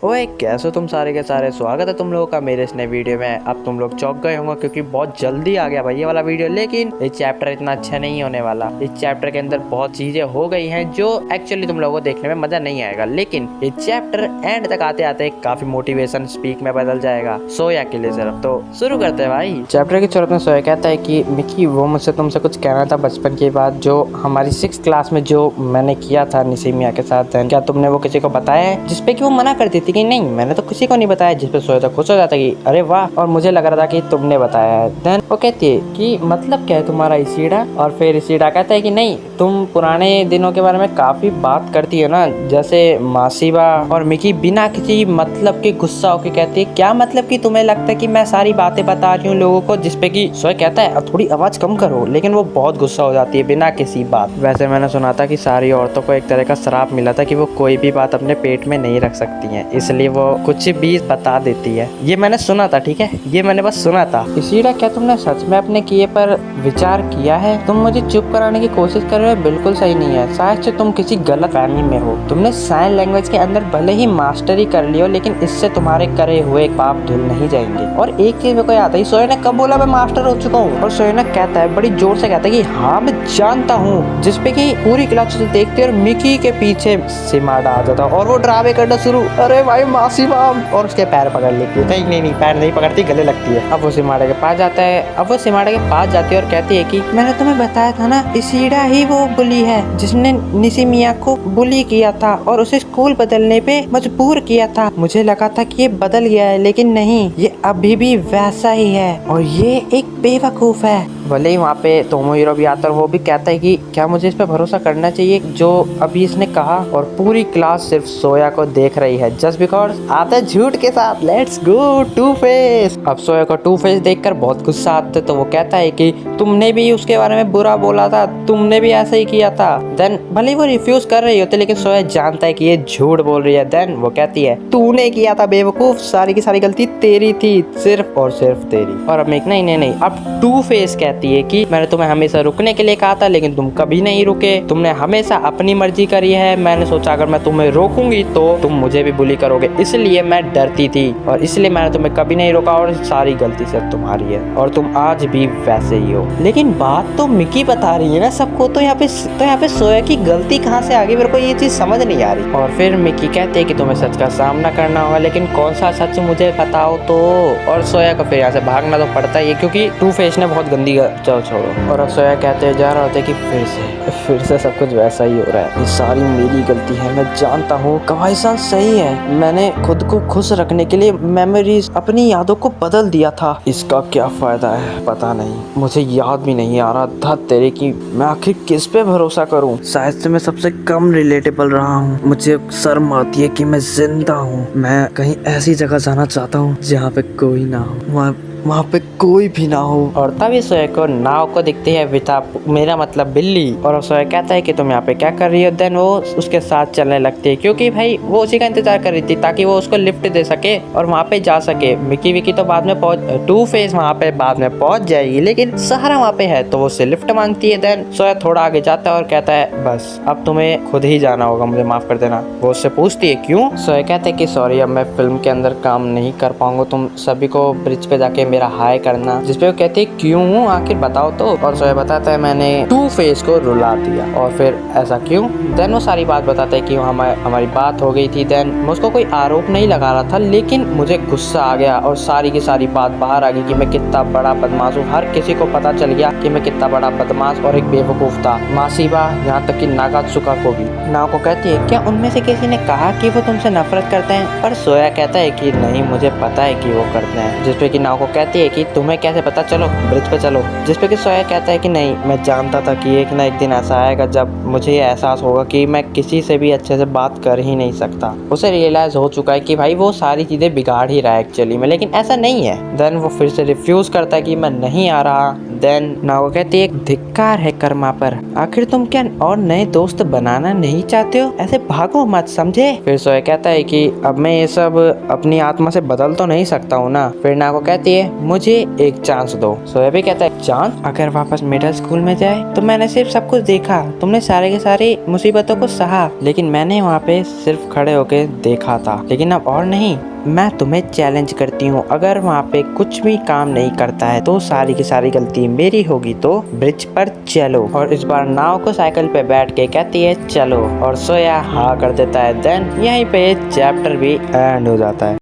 ओए कैसे हो तुम सारे के सारे। स्वागत है तुम लोगों का मेरे इस नए वीडियो में। अब तुम लोग चौंक गए होंगे क्योंकि बहुत जल्दी आ गया भाई ये वाला वीडियो, लेकिन ये चैप्टर इतना अच्छा नहीं होने वाला। इस चैप्टर के अंदर बहुत चीजें हो गई हैं जो एक्चुअली तुम लोगों को देखने में मजा नहीं आएगा, लेकिन ये चैप्टर एंड तक आते आते काफी मोटिवेशन स्पीक में बदल जाएगा सोया के लिए। सिर्फ तो शुरू करते हैं भाई। चैप्टर की शुरुआत में सोया कहता है कि मिकी वो मुझसे तुमसे कुछ कहना था बचपन की बात, जो हमारी 6th क्लास में जो मैंने किया था निसिमिया के साथ। क्या तुमने वो किसी को बताया है? जिसपे कि वो मना करती थी कि नहीं मैंने तो किसी को नहीं बताया, जिसपे सोया तो खुश हो जाता कि अरे वाह, और मुझे लग रहा था कि तुमने बताया है। देन वो कहती है कि मतलब क्या है तुम्हारा इसीडा, और फिर इसीडा कहता है कि नहीं तुम पुराने दिनों के बारे में काफी बात करती हो ना, जैसे मासीबा। और मिकी बिना किसी मतलब के गुस्सा होकर कहती है क्या मतलब कि तुम्हें लगता है कि मैं सारी बातें बता रही हूँ लोगों को, जिसपे कि सोया कहता है थोड़ी आवाज कम करो, लेकिन वो बहुत गुस्सा हो जाती है बिना किसी बात। वैसे मैंने सुना था कि सारी औरतों को एक तरह का श्राप मिला था कि वो कोई भी बात अपने पेट में नहीं रख सकती हैं, इसलिए वो कुछ भी बता देती है। ये मैंने सुना था, ठीक है, ये मैंने बस सुना था। इसीलिए क्या तुमने सच में अपने किए पर विचार किया है? तुम मुझे चुप कराने की कोशिश कर रहे हो, बिल्कुल सही नहीं है। शायद से तुम किसी गलत फहमी में हो। तुमने साइन लैंग्वेज के अंदर भले ही मास्टरी कर लियो, लेकिन इससे तुम्हारे करे हुए पाप धुल नहीं जाएंगे। और एक चीज मेरे को याद है, सोया ने कब बोला मैं मास्टर हो चुका हूँ? और सोया कहता है बड़ी जोर से कहता है कि हाँ मैं जानता हूँ, जिसपे कि पूरी क्लास से देखते और मिकी के पीछे सिमाडा आ जाता और वो ड्रामे करना शुरू, अरे भाई मासी माम, और उसके पैर पकड़ लेती है। नहीं पैर नहीं पकड़ती, गले लगती है। अब वो सिमाडा के पास जाता है, जाती है और कहती है कि मैंने तुम्हें बताया था ना, इसीडा ही वो बुली है जिसने निसिमिया को बुली किया था और उसे स्कूल बदलने पे मजबूर किया था। मुझे लगा था कि ये बदल गया है, लेकिन नहीं, ये अभी भी वैसा ही है और ये एक बेवकूफ है। भले ही वहाँ पे तोमोहिरो भी आता है, वो भी कहता है कि क्या मुझे इस पे भरोसा करना चाहिए जो अभी इसने कहा। और पूरी क्लास सिर्फ सोया को देख रही है जस्ट बिकॉज आता है झूठ के साथ। Let's go to face. अब सोया को टू फेस देखकर बहुत गुस्सा आता है, तो वो कहता है कि तुमने भी उसके बारे में बुरा बोला था, तुमने भी ऐसा ही किया था। देन भले वो रिफ्यूज कर रही होती, लेकिन सोया जानता है कि ये झूठ बोल रही है। देन वो कहती है तूने किया था बेवकूफ, सारी की सारी गलती तेरी थी, सिर्फ और सिर्फ तेरी। और अब नहीं अब टू फेस कहती है कि मैंने तुम्हें हमेशा रुकने के लिए कहा था, लेकिन तुम कभी नहीं रुके, तुमने हमेशा अपनी मर्जी करी है। मैंने सोचा अगर मैं तुम्हें रोकूंगी तो तुम मुझे भी बुली करोगे, इसलिए मैं डरती थी और इसलिए मैंने तुम्हें कभी नहीं रोका, और सारी गलती सिर्फ तुम्हारी है और तुम आज भी वैसे ही हो। लेकिन बात तो मिकी बता रही है ना सबको, तो यहाँ पे सोया की गलती कहाँ से आ गई, मेरे को ये चीज समझ नहीं आ रही। और फिर मिकी कहते हैं कि तुम्हें सच का सामना करना होगा, लेकिन कौन सा सच मुझे बताओ तो। और सोया को फिर यहाँ से भागना तो पड़ता ही है क्योंकि टू फेस ने बहुत गंदी चल छोड़ो। और अब सोया कहते जा रहा होता है कि फिर से सब कुछ वैसा ही हो रहा है, ये सारी मेरी गलती है, मैं जानता हूँ। कवाई-सान सही है, मैंने खुद को खुश रखने के लिए मेमोरीज, अपनी यादों को बदल दिया था। इसका क्या फायदा है पता नहीं, मुझे याद भी नहीं आ रहा था तेरे की मैं आखिर किस पे भरोसा करूँ। शायद से मैं सबसे कम रिलेटेबल रहा हूँ, मुझे शर्म आती है कि मैं जिंदा हूँ। मैं कहीं ऐसी जगह जाना चाहता हूँ जहाँ पे कोई ना हो, वहाँ पे कोई भी ना हो। और तभी सोया को नाव को दिखती है विता, मेरा मतलब बिल्ली। और सोया कहता है कि तुम यहाँ पे क्या कर रही हो। देन वो उसके साथ चलने लगती है क्योंकि भाई वो उसी का इंतजार कर रही थी ताकि वो उसको लिफ्ट दे सके और वहाँ पे जा सके। मिकी विकी तो बाद में टू फेस वहाँ पे बाद में पहुँच जाएगी, लेकिन सहारा वहाँ पे है तो वो उससे लिफ्ट मांगती है। देन सोया थोड़ा आगे जाता है और कहता है बस अब तुम्हें खुद ही जाना होगा, मुझे माफ कर देना। वो उससे पूछती है क्यों। सोया कहते है कि सॉरी अब मैं फिल्म के अंदर काम नहीं कर पाऊंगा, तुम सभी को ब्रिज पे जाके मेरा हाय करना। जिसपे वो कहते हैं क्यों, आखिर बताओ तो। और सोया बताता है मैंने टू फेस को रुला दिया। और फिर ऐसा क्यों। देन वो सारी बात बताता है कि हमारी बात हो गई थी। देन मैं उसको कोई आरोप नहीं लगा रहा था, लेकिन मुझे गुस्सा आ गया और सारी की सारी बात बाहर आ गई कि मैं कितना बड़ा बदमाश हूँ। हर किसी को पता चल गया कि मैं कितना बड़ा बदमाश और एक बेवकूफ था। मासीबा यहाँ तक कि नागात्सुका को भी। नाव को कहती है क्या उनमें से किसी ने कहा कि वो तुमसे नफरत करते हैं। पर सोया कहता है कि नहीं मुझे पता है कि वो करते हैं। जिसपे कि नाव को कहती है कि तुम्हें कैसे पता, चलो ब्रिज पे चलो। जिसपे कि सोया कहता है कि नहीं मैं जानता था कि एक ना एक दिन ऐसा आएगा जब मुझे ये एहसास होगा कि मैं किसी से भी अच्छे से बात कर ही नहीं सकता। उसे रियलाइज हो चुका है कि भाई वो सारी चीजें बिगाड़ ही रहा है एक्चुअली में, लेकिन ऐसा नहीं है। देन वो फिर से रिफ्यूज करता है कि मैं नहीं आ रहा, देन नाओ कहती है धिक्कार है कर्मा पर, आखिर तुम क्या और नए दोस्त बनाना नहीं चाहते हो? ऐसे भागो मत, समझे? फिर सोया कहता है कि अब मैं ये सब अपनी आत्मा से बदल तो नहीं सकता हूँ ना। फिर नाको कहती है मुझे एक चांस दो। सोया भी कहता है चांस? अगर वापस मिडिल स्कूल में जाए तो मैंने सिर्फ सब कुछ देखा, तुमने सारे के सारे मुसीबतों को सहा, लेकिन मैंने वहाँ पे सिर्फ खड़े होके देखा था, लेकिन अब और नहीं। मैं तुम्हें चैलेंज करती हूँ, अगर वहाँ पे कुछ भी काम नहीं करता है तो सारी की सारी गलती मेरी होगी, तो ब्रिज पर चलो। और इस बार नाव को साइकिल पे बैठ के कहती है चलो, और सोया हाँ कर देता है। देन यहीं पे चैप्टर भी एंड हो जाता है।